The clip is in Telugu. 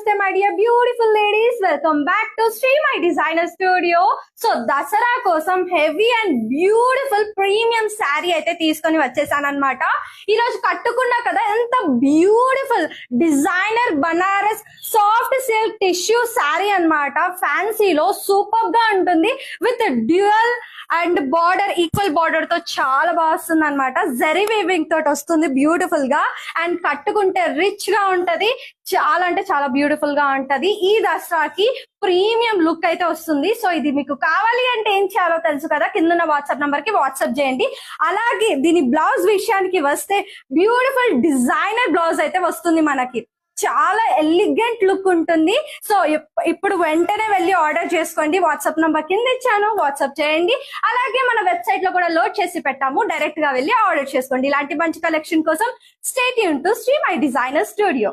Namaste, my dear beautiful ladies. Welcome back to Sri My Designer Studio. So Dasara కోసం heavy and beautiful premium saree అయితే తీసుకొని వచ్చేసానమాట. ఈ రోజు కట్టుకున్నా కదా, ఎంత beautiful designer Banaras soft silk tissue saree అన్నమాట. ఫ్యాన్సీలో సూపర్ గా ఉంటుంది with dual and border, equal border తో చాలా బాగా వస్తుంది అనమాట. జరీ వీవింగ్ తోటి వస్తుంది బ్యూటిఫుల్ గా, అండ్ కట్టుకుంటే రిచ్ గా ఉంటది. చాలా అంటే చాలా బ్యూటిఫుల్ గా ఉంటది. ఈ దసరాకి ప్రీమియం లుక్ అయితే వస్తుంది. సో ఇది మీకు కావాలి అంటే ఏం చేయాలో తెలుసు కదా, కింద వాట్సాప్ నంబర్ కి వాట్సాప్ చేయండి. అలాగే దీని బ్లౌజ్ విషయానికి వస్తే బ్యూటిఫుల్ డిజైనర్ బ్లౌజ్ అయితే వస్తుంది మనకి. చాలా ఎలిగెంట్ లుక్ ఉంటుంది. సో ఇప్పుడు వెంటనే వెళ్ళి ఆర్డర్ చేసుకోండి. వాట్సాప్ నంబర్ కింద ఇచ్చాను, వాట్సాప్ చేయండి. అలాగే మన వెబ్సైట్ లో కూడా లోడ్ చేసి పెట్టాము, డైరెక్ట్ గా వెళ్ళి ఆర్డర్ చేసుకోండి. ఇలాంటి మంచి కలెక్షన్ కోసం stay tune to Shri my designer studio.